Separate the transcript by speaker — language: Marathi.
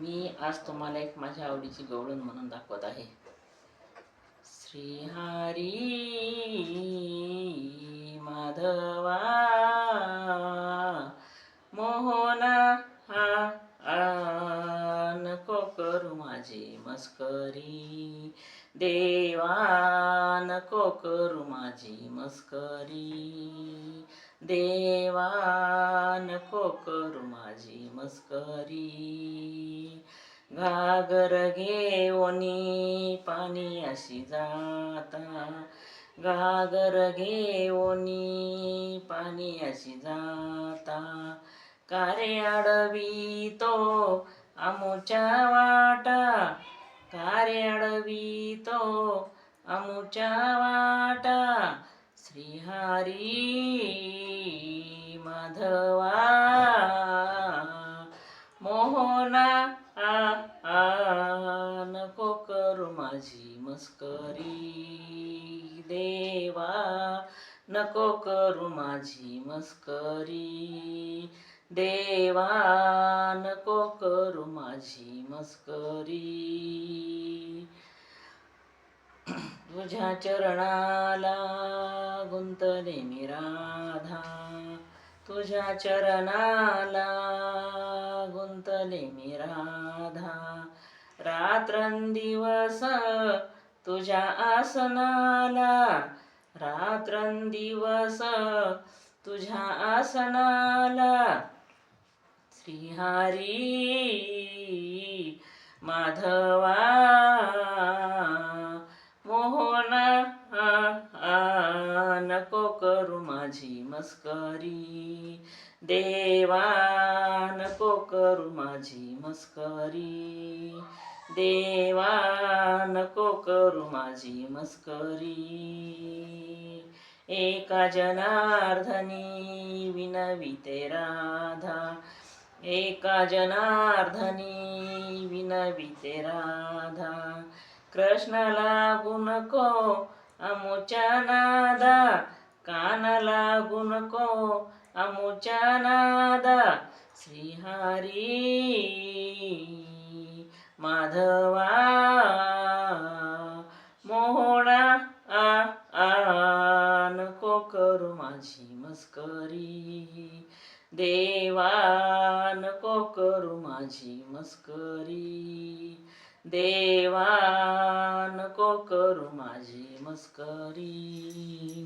Speaker 1: मी आज तुम्हाला एक माझ्या आवडीची गवळण म्हणून दाखवत आहे. श्री हरी माधवा मोहना नको करू माझी मस्करी, देवा नको करू माझी मस्करी, देवा नको करू माझी मस्करी. घागर घेऊनी पाणी अशी जाता, घागर घेऊनी पाणी अशी जाता, कारे अडवी तो आमुच्या वाटा, कारे अडवी तो आमुच्या वाटा. श्री हरी माधवा मोहना नको करू माझी मस्करी, देवा नको करू माझी मस्करी, देवा नको करू माझी मस्करी. तुझ्या चरणाला गुंतले मी राधा, तुझ्या चरणाला गुंतले मी राधा, रात्रंदिवस तुझ्या आसनाला, रात्रंदिवस तुझ्या आसनाला. श्री हरी माधवा मोहना नको करू माझी मस्करी, देवा नको करू माझी मस्करी, देवा नको करू माझी मस्करी. एका जनार्दनी विनविते राधा, एका जनार्दनी विनविते राधा, कृष्ण लागू नको आमुच्या नादा, कान लागू नको आमुच्या नादा. श्री हरी माधवा मोहना नको करू माझी मस्करी, देवा नको करू माझी मस्करी, देवा नको करू माझी मस्करी.